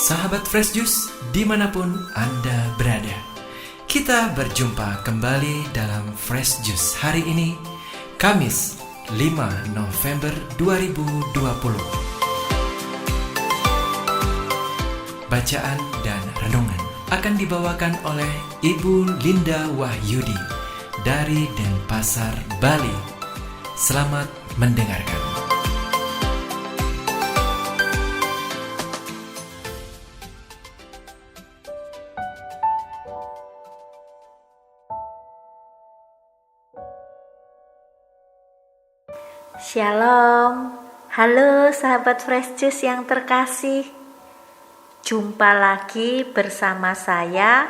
Sahabat Fresh Juice dimanapun Anda berada, kita berjumpa kembali dalam Fresh Juice hari ini, Kamis 5 November 2020. Bacaan dan renungan akan dibawakan oleh Ibu Linda Wahyudi dari Denpasar, Bali. Selamat mendengarkan. Shalom, halo sahabat Fresh Juice yang terkasih. Jumpa lagi bersama saya,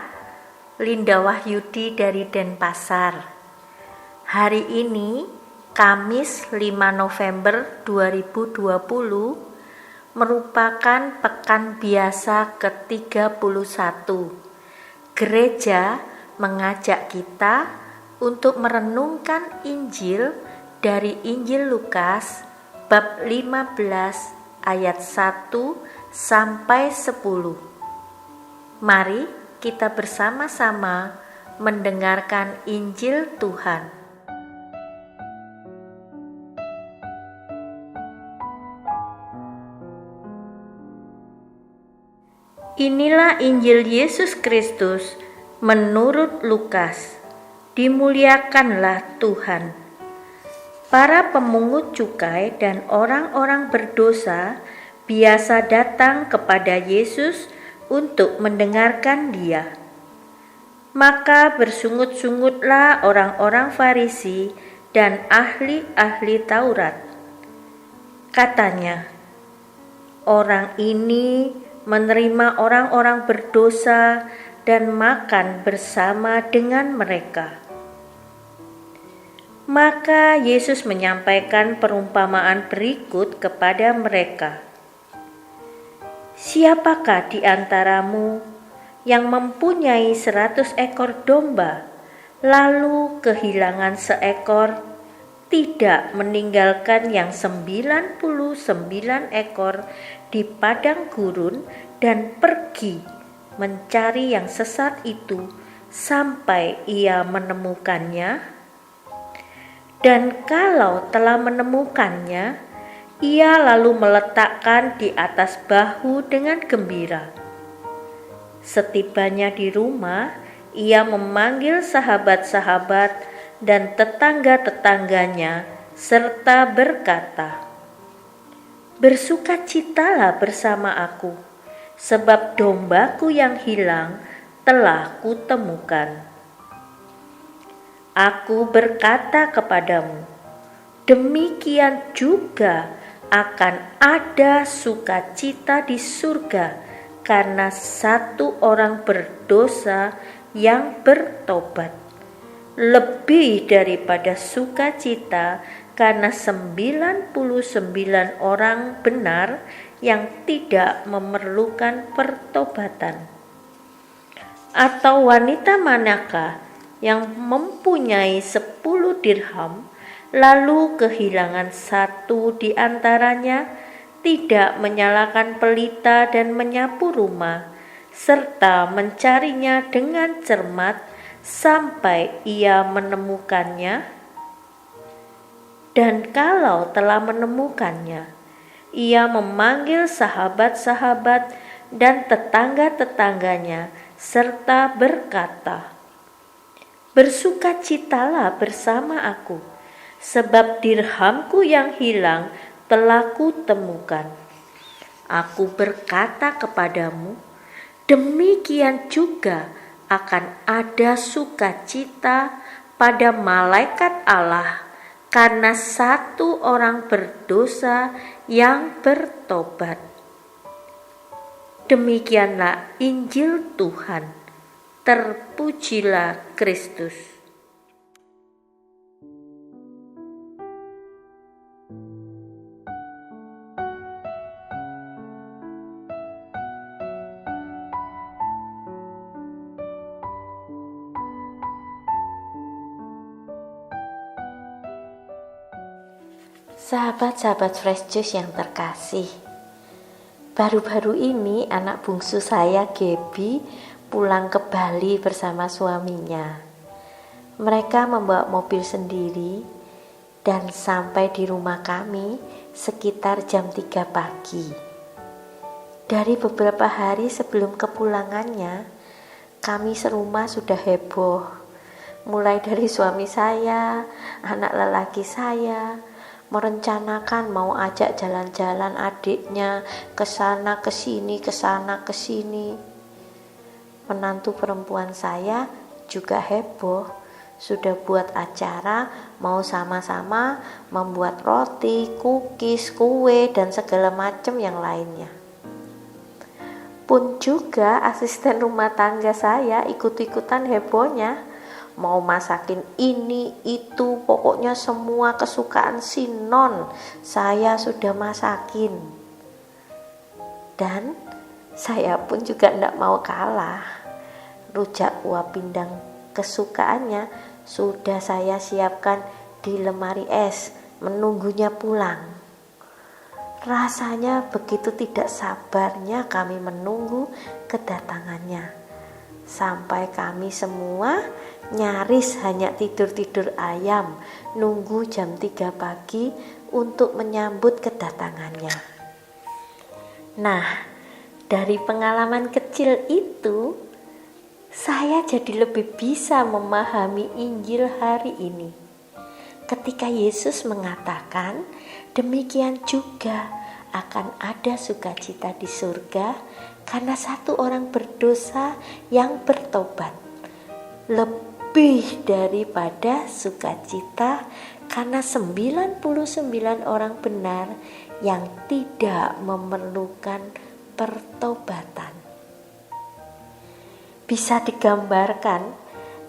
Linda Wahyudi dari Denpasar. Hari ini, Kamis 5 November 2020, merupakan pekan biasa ke-31. Gereja mengajak kita untuk merenungkan Injil dari Injil Lukas bab 15 ayat 1 sampai 10. Mari kita bersama-sama mendengarkan Injil Tuhan. Inilah Injil Yesus Kristus menurut Lukas. Dimuliakanlah Tuhan. Para pemungut cukai dan orang-orang berdosa biasa datang kepada Yesus untuk mendengarkan Dia. Maka bersungut-sungutlah orang-orang Farisi dan ahli-ahli Taurat. Katanya, orang ini menerima orang-orang berdosa dan makan bersama dengan mereka. Maka Yesus menyampaikan perumpamaan berikut kepada mereka. Siapakah di antaramu yang mempunyai 100 ekor domba, lalu kehilangan seekor, tidak meninggalkan yang 99 ekor di padang gurun dan pergi mencari yang sesat itu sampai ia menemukannya? Dan kalau telah menemukannya, ia lalu meletakkan di atas bahu dengan gembira. Setibanya di rumah, ia memanggil sahabat-sahabat dan tetangga-tetangganya serta berkata, "Bersukacitalah bersama aku, sebab dombaku yang hilang telah kutemukan." Aku berkata kepadamu, demikian juga akan ada sukacita di surga karena satu orang berdosa yang bertobat, lebih daripada sukacita karena 99 orang benar yang tidak memerlukan pertobatan. Atau wanita manakah yang mempunyai 10 dirham, lalu kehilangan satu di antaranya, tidak menyalakan pelita dan menyapu rumah, serta mencarinya dengan cermat sampai ia menemukannya? Dan kalau telah menemukannya, ia memanggil sahabat-sahabat dan tetangga-tetangganya, serta berkata, "Bersukacitalah bersama aku, sebab dirhamku yang hilang telah kutemukan." Aku berkata kepadamu, demikian juga akan ada sukacita pada malaikat Allah karena satu orang berdosa yang bertobat. Demikianlah Injil Tuhan. Terpujilah Kristus. Sahabat-sahabat Fresh Juice yang terkasih, Baru-baru ini anak bungsu saya, Gaby, pulang ke Bali bersama suaminya. Mereka membawa mobil sendiri dan sampai di rumah kami sekitar jam 3 pagi. Dari beberapa hari sebelum kepulangannya, kami serumah sudah heboh. Mulai dari suami saya, anak lelaki saya, merencanakan mau ajak jalan-jalan adiknya ke sana ke sini, ke sana ke sini. Menantu perempuan saya juga heboh, sudah buat acara mau sama-sama membuat roti, cookies, kue dan segala macam yang lainnya. Pun juga asisten rumah tangga saya ikut-ikutan hebohnya, mau masakin ini, itu, pokoknya semua kesukaan si Non saya sudah masakin. Dan saya pun juga tidak mau kalah. Rujak kuah pindang kesukaannya sudah saya siapkan di lemari es, menunggunya pulang. Rasanya begitu tidak sabarnya kami menunggu kedatangannya. Sampai kami semua nyaris hanya tidur-tidur ayam, nunggu jam 3 pagi untuk menyambut kedatangannya. Nah, dari pengalaman kecil itu, saya jadi lebih bisa memahami Injil hari ini. Ketika Yesus mengatakan, demikian juga akan ada sukacita di surga karena satu orang berdosa yang bertobat, lebih daripada sukacita karena 99 orang benar yang tidak memerlukan pertobatan. Bisa digambarkan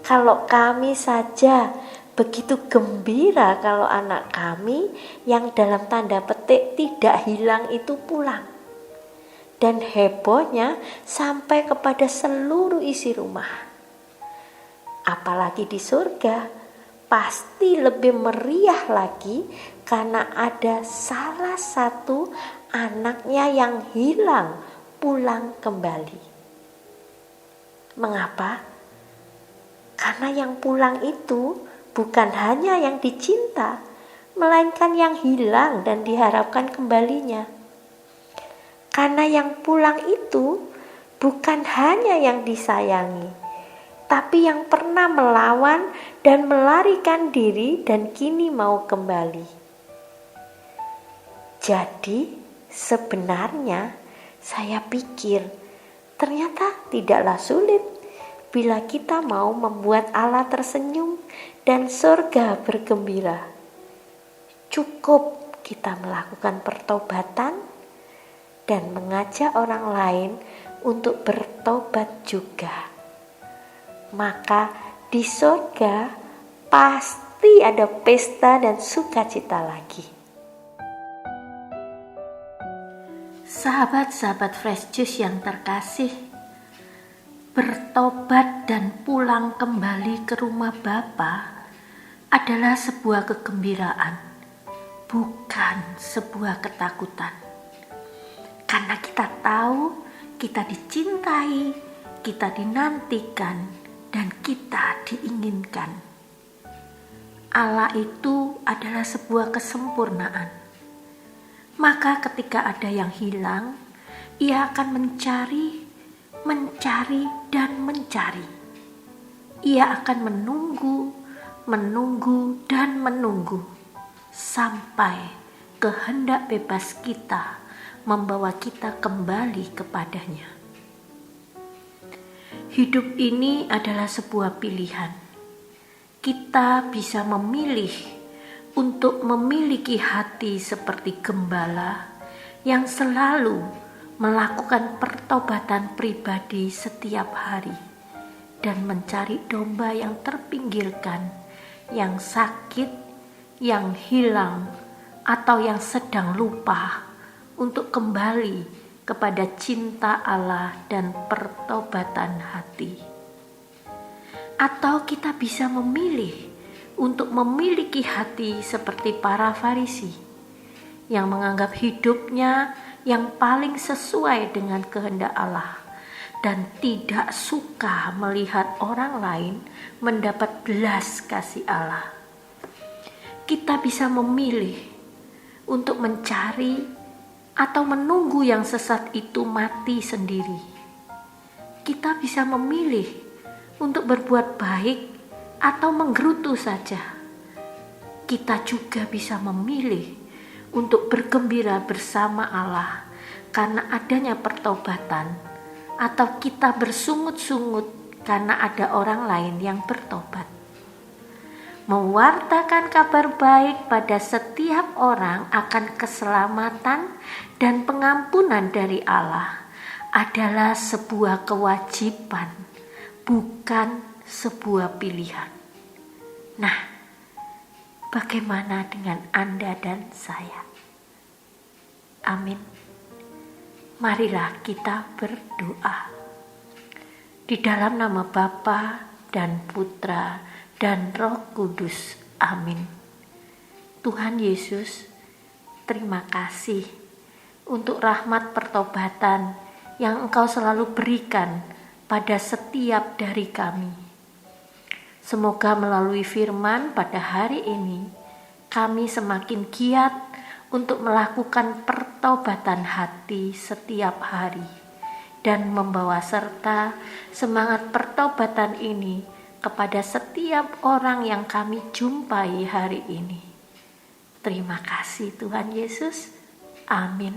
kalau kami saja begitu gembira kalau anak kami yang dalam tanda petik tidak hilang itu pulang. Dan hebohnya sampai kepada seluruh isi rumah. Apalagi di surga, pasti lebih meriah lagi karena ada salah satu anaknya yang hilang pulang kembali. Mengapa? Karena yang pulang itu bukan hanya yang dicinta, melainkan yang hilang dan diharapkan kembalinya. Karena yang pulang itu bukan hanya yang disayangi, tapi yang pernah melawan dan melarikan diri dan kini mau kembali. Jadi sebenarnya saya pikir ternyata tidaklah sulit bila kita mau membuat Allah tersenyum dan surga bergembira. Cukup kita melakukan pertobatan dan mengajak orang lain untuk bertobat juga. Maka di surga pasti ada pesta dan sukacita lagi. Sahabat-sahabat Fresh Juice yang terkasih, bertobat dan pulang kembali ke rumah Bapa adalah sebuah kegembiraan, bukan sebuah ketakutan. Karena kita tahu kita dicintai, kita dinantikan, dan kita diinginkan. Allah itu adalah sebuah kesempurnaan. Maka ketika ada yang hilang, Ia akan mencari dan mencari. Ia akan menunggu dan menunggu sampai kehendak bebas kita membawa kita kembali kepadanya. Hidup ini adalah sebuah pilihan. Kita bisa memilih untuk memiliki hati seperti gembala yang selalu melakukan pertobatan pribadi setiap hari dan mencari domba yang terpinggirkan, yang sakit, yang hilang, atau yang sedang lupa untuk kembali kepada cinta Allah dan pertobatan hati. Atau kita bisa memilih untuk memiliki hati seperti para Farisi yang menganggap hidupnya yang paling sesuai dengan kehendak Allah dan tidak suka melihat orang lain mendapat belas kasih Allah. Kita bisa memilih untuk mencari atau menunggu yang sesat itu mati sendiri. Kita bisa memilih untuk berbuat baik atau menggerutu saja. Kita juga bisa memilih untuk bergembira bersama Allah karena adanya pertobatan, atau kita bersungut-sungut karena ada orang lain yang bertobat. Mewartakan kabar baik pada setiap orang akan keselamatan dan pengampunan dari Allah adalah sebuah kewajiban, bukan sebuah pilihan. Nah, bagaimana dengan Anda dan saya? Amin. Marilah kita berdoa. Di dalam nama Bapa dan Putra dan Roh Kudus. Amin. Tuhan Yesus, terima kasih untuk rahmat pertobatan yang Engkau selalu berikan pada setiap dari kami. Semoga melalui firman pada hari ini, kami semakin giat untuk melakukan pertobatan hati setiap hari dan membawa serta semangat pertobatan ini kepada setiap orang yang kami jumpai hari ini. Terima kasih Tuhan Yesus. Amin.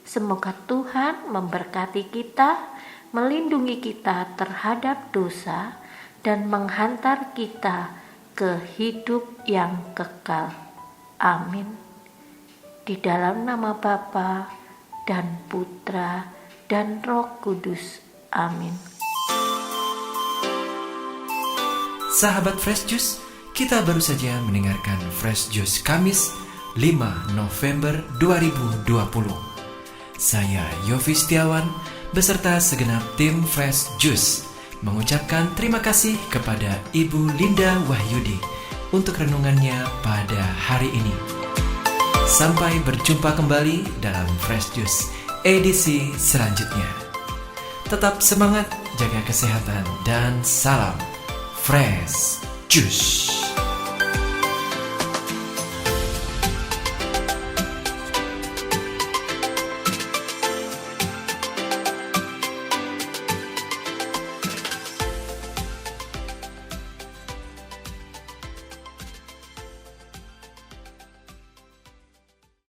Semoga Tuhan memberkati kita, melindungi kita terhadap dosa, dan menghantar kita ke hidup yang kekal. Amin. Di dalam nama Bapa dan Putra dan Roh Kudus. Amin. Sahabat Fresh Juice, kita baru saja mendengarkan Fresh Juice Kamis 5 November 2020. Saya Yofi Setiawan beserta segenap tim Fresh Juice mengucapkan terima kasih kepada Ibu Linda Wahyudi untuk renungannya pada hari ini. Sampai berjumpa kembali dalam Fresh Juice edisi selanjutnya. Tetap semangat, jaga kesehatan, dan salam Fresh Juice.